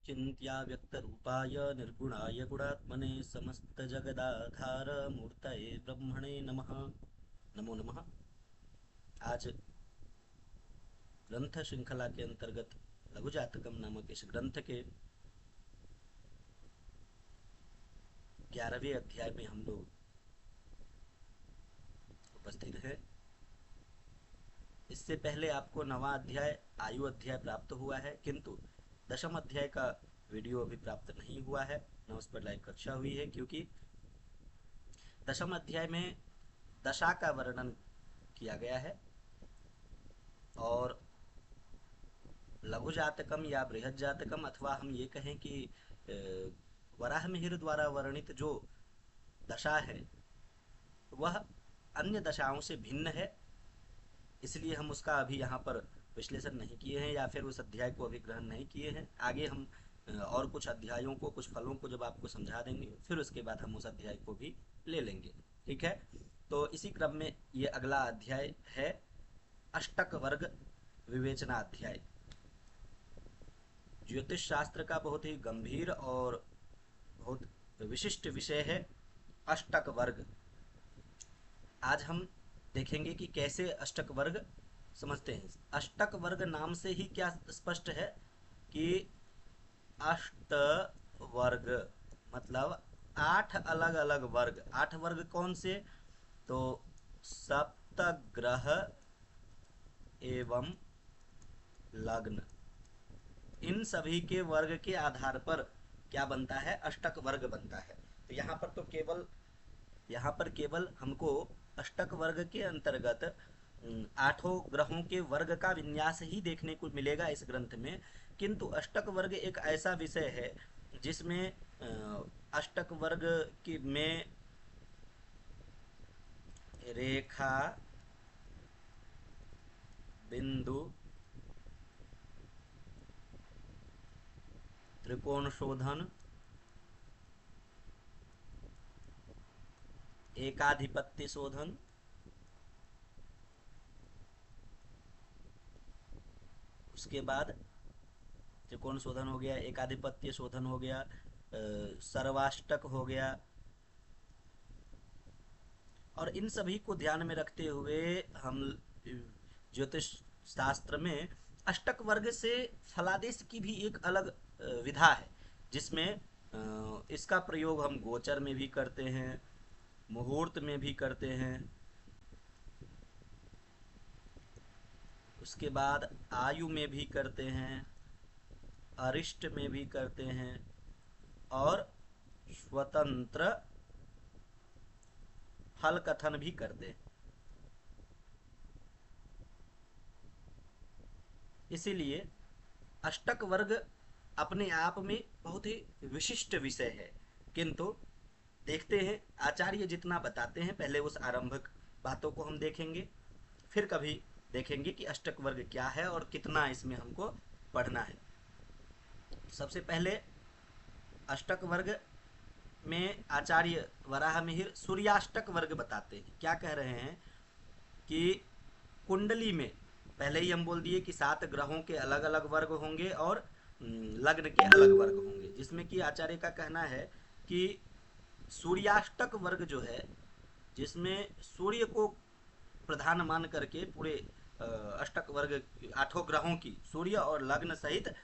चिन्त्या व्यक्तरूपाय निर्गुणाय गुणात्मने समस्तजगदाधार मूर्तये ब्रह्मणे नमः। नमो नमः। आज ग्रंथ श्रृंखला के अंतर्गत लघु जातकम नामक इस ग्रंथ के 11वें अध्याय में हम लोग उपस्थित हैं। इससे पहले आपको 9वां अध्याय आयु अध्याय प्राप्त हुआ है, किंतु 10म अध्याय का वीडियो अभी प्राप्त नहीं हुआ है, न उस पर लाइव कक्षा हुई है, क्योंकि 10म अध्याय में दशा का वर्णन किया गया है और लघु जातकम या बृहद जातकम, अथवा हम ये कहें कि वराह मिहिर द्वारा वर्णित जो दशा है वह अन्य दशाओं से भिन्न है, इसलिए हम उसका अभी यहाँ पर विश्लेषण नहीं किए हैं या फिर उस अध्याय को अभी ग्रहण नहीं किए हैं। आगे हम और कुछ अध्यायों को, कुछ फलों को जब आपको समझा देंगे, फिर उसके बाद हम उस अध्याय को भी ले लेंगे। ठीक है, तो इसी क्रम में ये अगला अध्याय है अष्टक वर्ग विवेचना अध्याय। ज्योतिष शास्त्र का बहुत ही गंभीर और बहुत विशिष्ट विषय है अष्टक वर्ग। आज हम देखेंगे कि कैसे अष्टक वर्ग समझते हैं। अष्टक वर्ग नाम से ही क्या स्पष्ट है कि अष्ट वर्ग मतलब 8 अलग अलग वर्ग। 8 वर्ग कौन से? तो सप्त ग्रह एवं लग्न, इन सभी के वर्ग के आधार पर क्या बनता है? अष्टक वर्ग बनता है। तो यहाँ पर केवल हमको अष्टक वर्ग के अंतर्गत 8 ग्रहों के वर्ग का विन्यास ही देखने को मिलेगा इस ग्रंथ में, किंतु अष्टक वर्ग एक ऐसा विषय है जिसमें अष्टक वर्ग की में रेखा, बिंदु, त्रिकोण शोधन, एकाधिपत्य शोधन, उसके बाद त्रिकोण शोधन हो गया, एकाधिपत्य शोधन हो गया, सर्वाष्टक हो गया, और इन सभी को ध्यान में रखते हुए हम ज्योतिष शास्त्र में अष्टक वर्ग से फलादेश की भी एक अलग विधा है, जिसमें इसका प्रयोग हम गोचर में भी करते हैं, मुहूर्त में भी करते हैं, उसके बाद आयु में भी करते हैं, अरिष्ट में भी करते हैं, और स्वतंत्र फल कथन भी करते हैं। इसीलिए अष्टक वर्ग अपने आप में बहुत ही विशिष्ट विषय है, किंतु देखते हैं आचार्य जितना बताते हैं, पहले उस आरंभिक बातों को हम देखेंगे, फिर कभी देखेंगे कि अष्टक वर्ग क्या है और कितना इसमें हमको पढ़ना है। सबसे पहले अष्टक वर्ग में आचार्य वराह मिहिर सूर्याष्टक वर्ग बताते हैं। क्या कह रहे हैं कि कुंडली में पहले ही हम बोल दिए कि 7 ग्रहों के अलग अलग वर्ग होंगे और लग्न के अलग वर्ग होंगे, जिसमें कि आचार्य का कहना है कि सूर्याष्टक वर्ग जो है, जिसमें सूर्य को प्रधान मान करके पूरे अष्टक वर्ग 8 ग्रहों की, सूर्य और लग्न सहित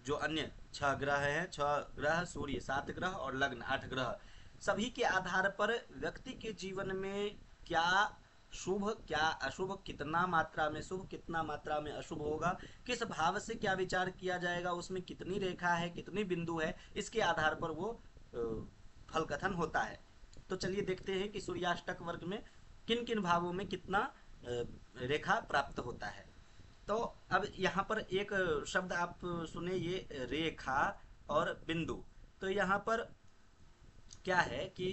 जो अन्य 6 ग्रह हैं, 6 ग्रह, सूर्य 7 ग्रह और लग्न 8 ग्रह, सभी के आधार पर व्यक्ति के जीवन में क्या शुभ क्या अशुभ, कितना मात्रा में शुभ कितना मात्रा में अशुभ होगा, किस भाव से क्या विचार किया जाएगा, उसमें कितनी रेखा है, कितनी बिंदु है, इसके आधार पर वो फल कथन होता है। तो चलिए देखते हैं कि सूर्याष्टक वर्ग में किन किन भावों में कितना रेखा प्राप्त होता है। तो अब यहाँ पर एक शब्द आप सुने, ये रेखा और बिंदु। तो यहाँ पर क्या है कि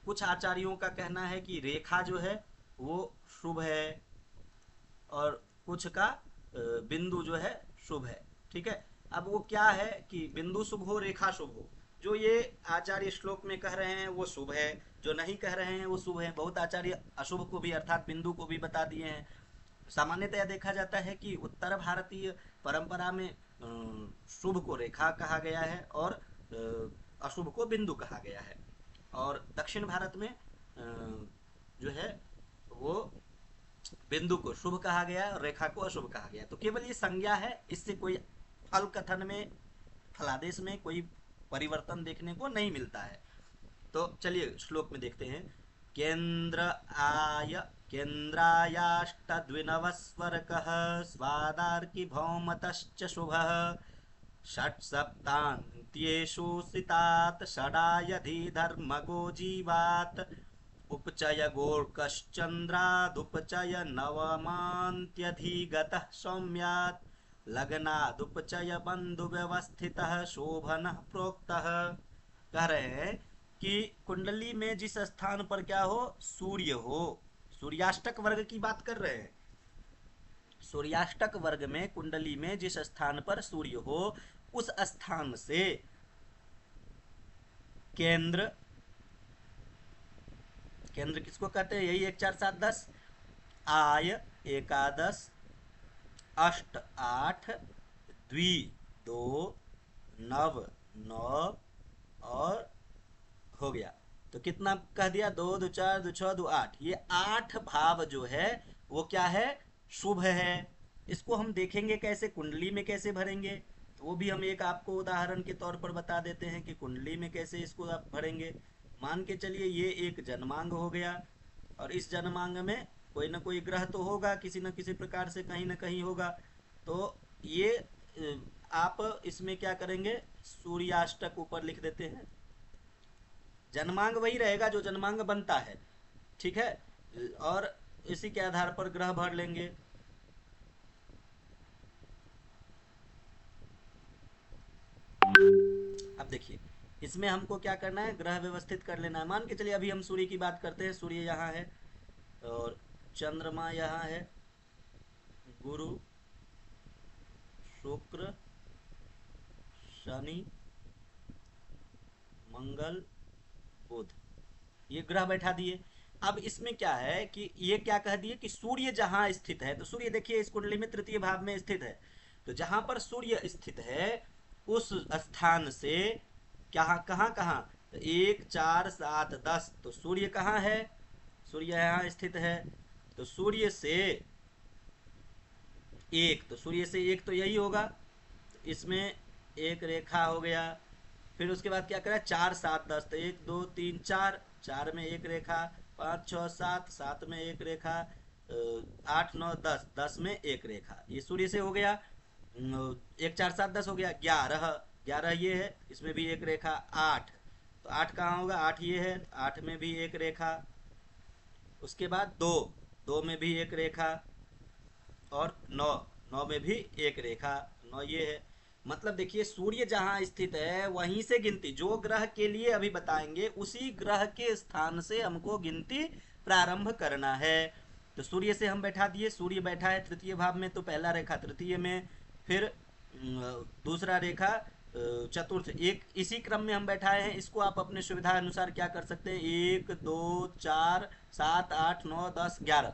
कुछ आचार्यों का कहना है कि रेखा जो है वो शुभ है, और कुछ का बिंदु जो है शुभ है। ठीक है, अब वो क्या है कि बिंदु शुभ हो, रेखा शुभ हो। जो ये आचार्य श्लोक में कह रहे हैं वो शुभ है, जो नहीं कह रहे हैं वो शुभ है। बहुत आचार्य अशुभ को भी अर्थात बिंदु को भी बता दिए हैं। सामान्यतया देखा जाता है कि उत्तर भारतीय परंपरा में शुभ को रेखा कहा गया है और अशुभ को बिंदु कहा गया है। और दक्षिण भारत में जो है वो बिंदु को शुभ कहा गया है और रेखा को अशुभ कहा गया है। तो केवल ये संज्ञा है, इससे कोई फल कथन में, फलादेश में कोई परिवर्तन देखने को नहीं मिलता है। तो चलिए श्लोक में देखते हैं। केन्द्रायाष्टद्विनवस्वरकः स्वादार्की भौमतश्च शुभः षट्सप्तान्त्येषु सितात् षडायधि धर्मगो जीवात् उपचय गोर्कश्चन्द्रादुपचय नवमान्त्यधिगतः सौम्यात् लग्नादुपचय बन्धुव्यवस्थितः शोभनः प्रोक्तः। कह रहे हैं कि कुंडली में जिस स्थान पर क्या हो, सूर्य हो, सूर्याष्टक वर्ग की बात कर रहे हैं। सूर्याष्टक वर्ग में कुंडली में जिस स्थान पर सूर्य हो, उस स्थान से केंद्र, केंद्र किसको कहते हैं, यही 1 4 7 10, आय एकादश, अष्ट 8, द्वि 2, नव 9 और हो गया। तो कितना कह दिया, 2 2 4 2 6 2 8। ये 8 भाव जो है वो क्या है, शुभ है। इसको हम देखेंगे कैसे, कुंडली में कैसे भरेंगे, तो वो भी हम एक आपको उदाहरण के तौर पर बता देते हैं कि कुंडली में कैसे इसको आप भरेंगे। मान के चलिए ये एक जन्मांग हो गया और इस जन्मांग में कोई ना कोई ग्रह तो होगा, किसी न किसी प्रकार से कहीं ना कहीं होगा। तो ये आप इसमें क्या करेंगे, सूर्याष्टक ऊपर लिख देते हैं। जन्मांग वही रहेगा जो जन्मांग बनता है, ठीक है, और इसी के आधार पर ग्रह भर लेंगे। अब देखिए इसमें हमको क्या करना है, ग्रह व्यवस्थित कर लेना है। मान के चलिए अभी हम सूर्य की बात करते हैं। सूर्य यहाँ है और चंद्रमा यहाँ है, गुरु शुक्र शनि मंगल बुध, ये ग्रह बैठा दिए। अब इसमें क्या है कि ये क्या कह दिए कि सूर्य जहां स्थित है, तो सूर्य देखिए इस कुंडली में तृतीय भाव में स्थित है, तो जहां पर सूर्य स्थित है उस स्थान से कहाँ कहाँ, तो 1 4 7 10, तो सूर्य कहाँ है, सूर्य यहाँ स्थित है। तो सूर्य से एक, तो सूर्य से एक तो यही होगा, तो इसमें एक रेखा हो गया। फिर उसके बाद क्या करें, 4 7 10, तो 1 2 3 4, 4 में एक रेखा, 5 6 7, 7 में एक रेखा, 8 9 10, 10 में एक रेखा। ये सूर्य से हो गया। 1 4 7 10 हो गया। 11, 11 ये है, इसमें भी एक रेखा। 8, तो 8 कहाँ होगा, 8 ये है, 8 में भी एक रेखा। उसके बाद 2, 2 में भी एक रेखा और 9, 9 में भी एक रेखा, 9 ये है। मतलब देखिए सूर्य जहां स्थित है वहीं से गिनती, जो ग्रह के लिए अभी बताएंगे उसी ग्रह के स्थान से हमको गिनती प्रारंभ करना है। तो सूर्य से हम बैठा दिए, सूर्य बैठा है तृतीय भाव में, तो पहला रेखा तृतीय में, फिर दूसरा रेखा चतुर्थ, एक इसी क्रम में हम बैठाए हैं। इसको आप अपने सुविधा अनुसार क्या कर सकते हैं, 1 2 4 7 8 9 10 11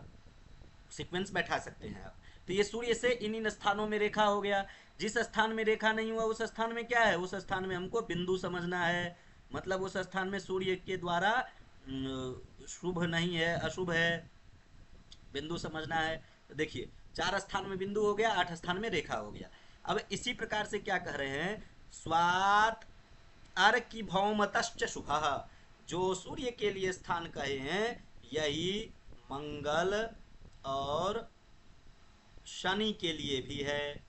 सीक्वेंस बैठा सकते हैं आप। तो ये सूर्य से इन स्थानों में रेखा हो गया। जिस स्थान में रेखा नहीं हुआ उस स्थान में क्या है, उस स्थान में हमको बिंदु समझना है। मतलब उस स्थान में सूर्य के द्वारा शुभ नहीं है, अशुभ है, बिंदु समझना है। तो देखिए 4 स्थान में बिंदु हो गया, 8 स्थान में रेखा हो गया। अब इसी प्रकार से क्या कह रहे हैं, स्वात अर्की भौमतश्च शुभः, जो सूर्य के लिए स्थान कहे हैं यही मंगल और शनि के लिए भी है।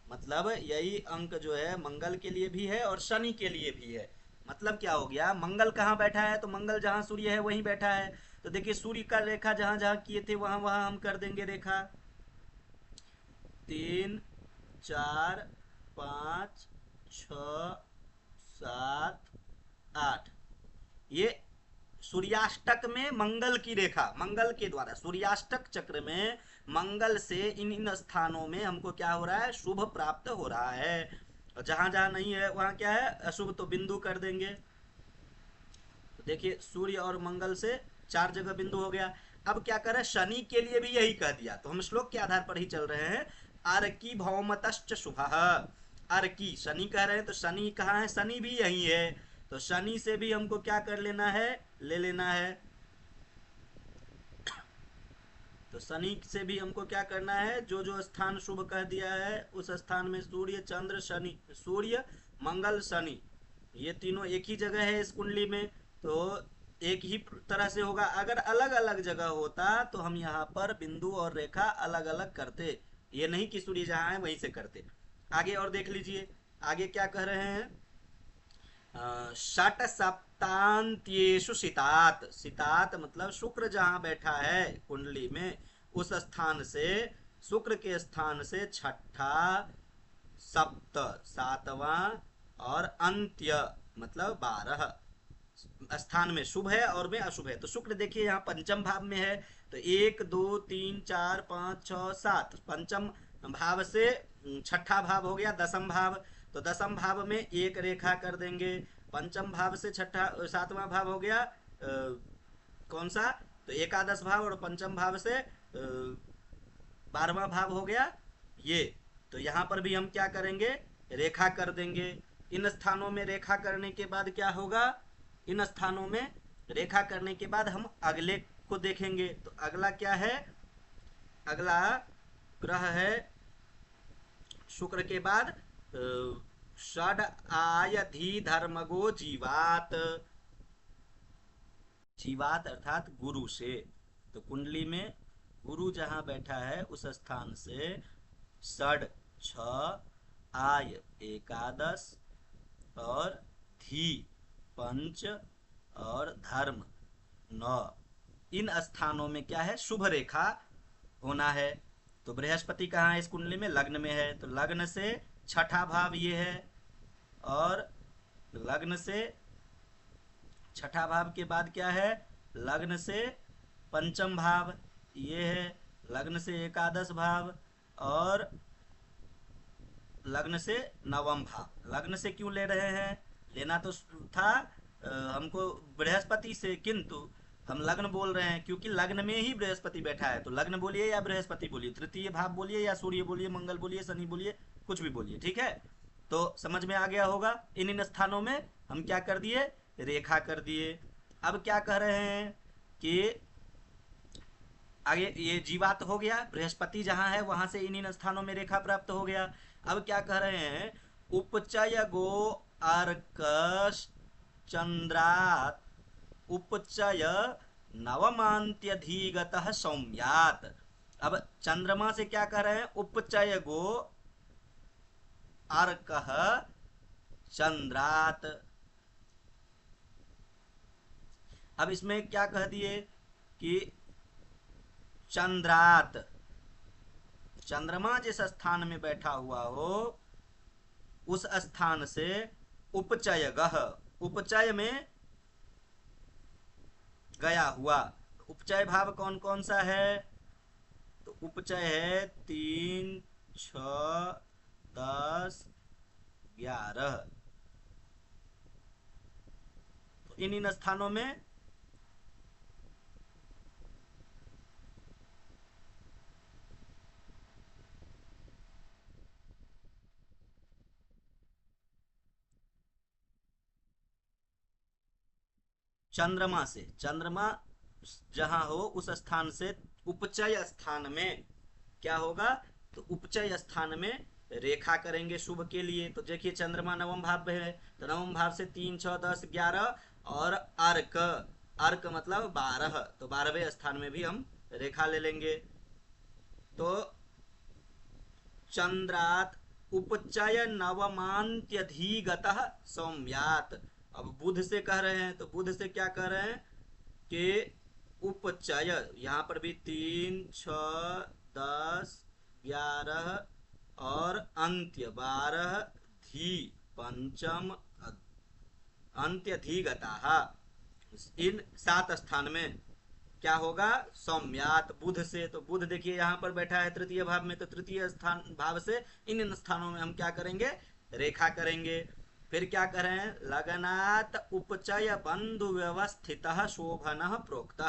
मतलब यही अंक जो है मंगल के लिए भी है और शनि के लिए भी है। मतलब क्या हो गया, मंगल कहाँ बैठा है, तो मंगल जहां सूर्य है वहीं बैठा है। तो देखिए सूर्य का रेखा जहां जहां किए थे वहां वहां हम कर देंगे रेखा। 3 4 5 6 7 8, ये सूर्याष्टक में मंगल की रेखा, मंगल के द्वारा सूर्याष्टक चक्र में मंगल से इन स्थानों में हमको क्या हो रहा है, शुभ प्राप्त हो रहा है। और जहां जहां नहीं है वहां क्या है, अशुभ, तो बिंदु कर देंगे। तो देखिए सूर्य और मंगल से 4 जगह बिंदु हो गया। अब क्या करें, शनि के लिए भी यही कह दिया, तो हम श्लोक के आधार पर ही चल रहे हैं। अर्की भौमतश्च शुभः, अर्की, शनि कह रहे हैं तो शनि कहाँ है, शनि भी यही है, तो शनि से भी हमको क्या कर लेना है, ले लेना है। तो शनि से भी हमको क्या करना है, जो जो स्थान शुभ कह दिया है उस स्थान में सूर्य चंद्र शनि, सूर्य मंगल शनि, ये तीनों एक ही जगह है इस कुंडली में, तो एक ही तरह से होगा। अगर अलग अलग जगह होता तो हम यहाँ पर बिंदु और रेखा अलग अलग करते, ये नहीं कि सूर्य जहाँ है वहीं से करते। आगे और देख लीजिए, आगे क्या कह रहे हैं, षट सप्तांत्येषु सितात, सितात मतलब शुक्र जहां बैठा है कुंडली में उस स्थान से, शुक्र के स्थान से छठा, सप्त सातवां, और अंत्य मतलब 12 स्थान में शुभ है और में अशुभ है। तो शुक्र देखिए यहाँ पंचम भाव में है, तो 1 2 3 4 5 6 7 पंचम भाव से छठा भाव हो गया दसम भाव, तो दसम भाव में एक रेखा कर देंगे। पंचम भाव से छठा सातवां भाव हो गया कौन सा, तो एकादश भाव, और पंचम भाव से 12वां भाव हो गया ये। तो यहाँ पर भी हम क्या करेंगे, रेखा कर देंगे। इन स्थानों में रेखा करने के बाद क्या होगा, इन स्थानों में रेखा करने के बाद हम अगले को देखेंगे। तो अगला क्या है, अगला ग्रह है शुक्र के बाद षड आयधि धर्मगो जीवात, जीवात अर्थात गुरु से। तो कुंडली में गुरु जहां बैठा है उस स्थान से षड 6, आय एकादश, और धी 5, और धर्म 9, इन स्थानों में क्या है, शुभ रेखा होना है। तो बृहस्पति कहाँ है इस कुंडली में, लग्न में है, तो लग्न से छठा भाव ये है, और लग्न से छठा भाव के बाद क्या है, लग्न से पंचम भाव ये है, लग्न से एकादश भाव, और लग्न से नवम भाव। लग्न से क्यों ले रहे हैं, लेना तो था हमको बृहस्पति से, किंतु हम लग्न बोल रहे हैं क्योंकि लग्न में ही बृहस्पति बैठा है। तो लग्न बोलिए या बृहस्पति बोलिए, तृतीय भाव बोलिए या सूर्य बोलिए, मंगल बोलिए, शनि बोलिए, कुछ भी बोलिए, ठीक है। तो समझ में आ गया होगा, इन इन स्थानों में हम क्या कर दिए, रेखा कर दिए। अब क्या कह रहे हैं कि आगे ये जीवात हो गया, बृहस्पति जहां है वहां से इन इन स्थानों में रेखा प्राप्त हो गया। अब क्या कह रहे हैं, उपचय गो अर्क चंद्रात उपचय नवमांत्यधिगत सौम्यात। अब चंद्रमा से क्या कह रहे हैं, उपचय गो अर्क चंद्रात। अब इसमें क्या कह दिए कि चंद्रात, चंद्रमा जिस स्थान में बैठा हुआ हो उस स्थान से उपचय गह, उपचय में गया हुआ। उपचय भाव कौन कौन सा है, तो उपचय है 3, 6, 10, 11। तो इन इन स्थानों में चंद्रमा से, चंद्रमा जहां हो उस स्थान से उपचय स्थान में क्या होगा, तो उपचय स्थान में रेखा करेंगे शुभ के लिए। तो देखिए चंद्रमा नवम भाव में है, तो नवम भाव से 3, 6, 10, 11, और अर्क, अर्क मतलब 12, तो 12वें स्थान में भी हम रेखा ले लेंगे। तो चंद्रात उपचय नवमांत्यधिगत सौम्यात। अब बुध से कह रहे हैं, तो बुध से क्या कह रहे हैं कि उपचय, यहाँ पर भी 3, 6, 10, 11, और अंत्य 12, धी पंचम, अंत्य धीगता, इन 7 स्थान में क्या होगा, सौम्यात बुध से। तो बुध देखिए यहाँ पर बैठा है तृतीय भाव में, तो तृतीय स्थान भाव से इन इन स्थानों में हम क्या करेंगे, रेखा करेंगे। फिर क्या करें, लगनात उपचय बंधु व्यवस्थित शोभन प्रोक्त।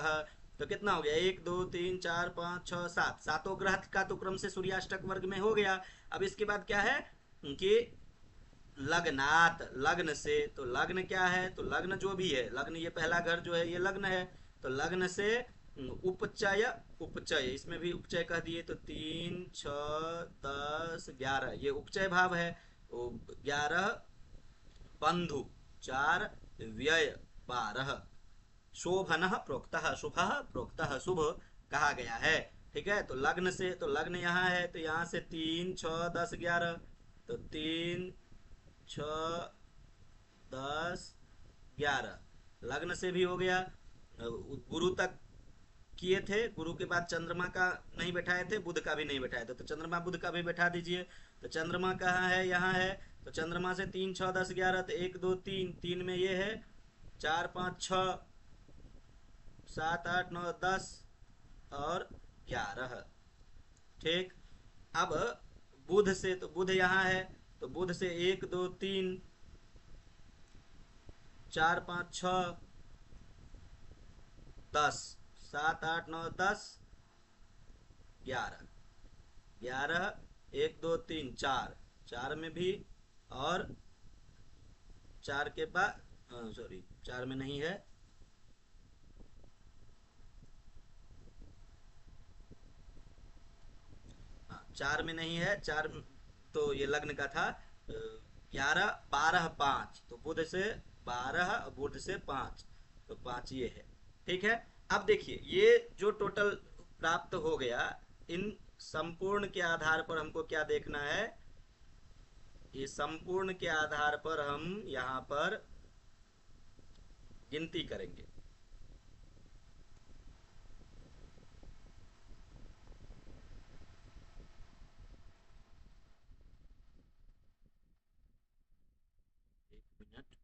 तो कितना हो गया, 1 2 3 4 5 6 7, सातों ग्रह का तो क्रम से सूर्याष्टक वर्ग में हो गया। अब इसके बाद क्या है कि लग्नात, लग्न से, तो लग्न क्या है, तो लग्न जो भी है, लग्न ये पहला घर जो है ये लग्न है, तो लग्न से उपचय, उपचय इसमें भी उपचय कह दिए, तो 3 6 10 11 ये उपचय भाव है। तो 11 बंधु, 4 व्यय, 12 शोभन प्रोक्तः, शुभ प्रोक्तः, शुभ कहा गया है। ठीक है, तो लग्न से, तो लग्न यहाँ है, तो यहाँ से 3 6 10 11, तो 3 6 10 11 लग्न से भी हो गया। गुरु तक किए थे, गुरु के बाद चंद्रमा का नहीं बैठाए थे, बुध का भी नहीं बैठाए थे, तो चंद्रमा बुध का भी बैठा दीजिए। तो चंद्रमा कहाँ है, यहाँ है, तो चंद्रमा से 3 6 10 11, तो 1 2 3, 3 में ये है, 4 5 6 7 8 9 10 और 11। ठीक, अब बुध से, तो बुध यहाँ है, तो बुध से 1 2 3 4 5 6 10 7 8 9 10 11, 11 1 2 3 4, 4 में भी, और 4 के बाद, सॉरी 4 में नहीं है, हाँ 4 में नहीं है, 4 तो ये लग्न का था। 11 12 5, तो बुध से 12, बुध से 5, तो 5 ये है। ठीक है, अब देखिए ये जो टोटल प्राप्त हो गया, इन संपूर्ण के आधार पर हमको क्या देखना है, ये संपूर्ण के आधार पर हम यहाँ पर गिनती करेंगे। एक मिनट,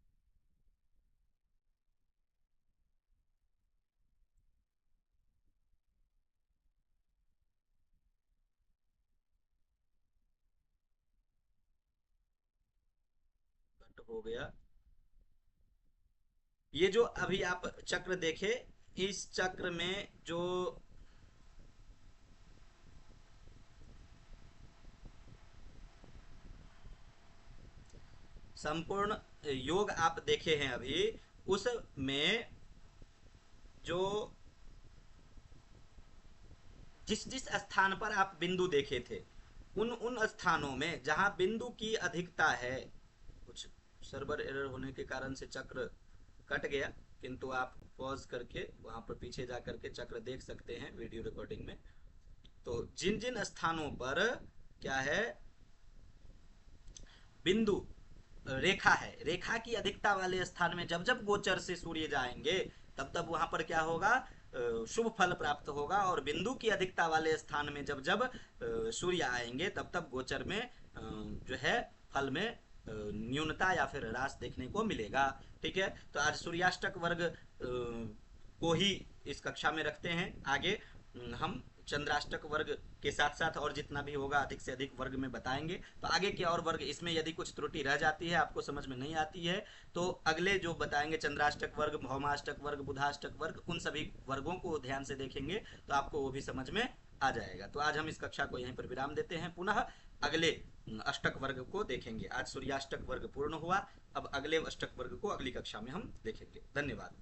कट हो गया। ये जो अभी आप चक्र देखे, इस चक्र में जो संपूर्ण योग आप देखे हैं अभी, उसमें जो जिस जिस स्थान पर आप बिंदु देखे थे, उन उन स्थानों में जहां बिंदु की अधिकता है, कुछ सर्वर एरर होने के कारण से चक्र कट गया, किंतु आप पॉज करके वहां पर पीछे जा करके चक्र देख सकते हैं वीडियो रिकॉर्डिंग में। तो जिन जिन स्थानों पर क्या है, बिंदु रेखा है, रेखा की अधिकता वाले स्थान में जब जब गोचर से सूर्य जाएंगे, तब तब वहां पर क्या होगा, शुभ फल प्राप्त होगा। और बिंदु की अधिकता वाले स्थान में जब जब सूर्य आएंगे, तब तब गोचर में जो है फल में न्यूनता या फिर ह्रास देखने को मिलेगा। ठीक है, तो आज सूर्याष्टक वर्ग को ही इस कक्षा में रखते हैं। आगे हम चंद्राष्टक वर्ग के साथ साथ और जितना भी होगा अधिक से अधिक वर्ग में बताएंगे। तो आगे के और वर्ग, इसमें यदि कुछ त्रुटि रह जाती है, आपको समझ में नहीं आती है, तो अगले जो बताएंगे चंद्राष्टक वर्ग, भौमाष्टक वर्ग, बुधाष्टक वर्ग, उन सभी वर्गों को ध्यान से देखेंगे तो आपको वो भी समझ में आ जाएगा। तो आज हम इस कक्षा को यहीं पर विराम देते हैं, पुनः अगले अष्टक वर्ग को देखेंगे। आज सूर्याष्टक वर्ग पूर्ण हुआ, अब अगले अष्टक वर्ग को अगली कक्षा में हम देखेंगे। धन्यवाद।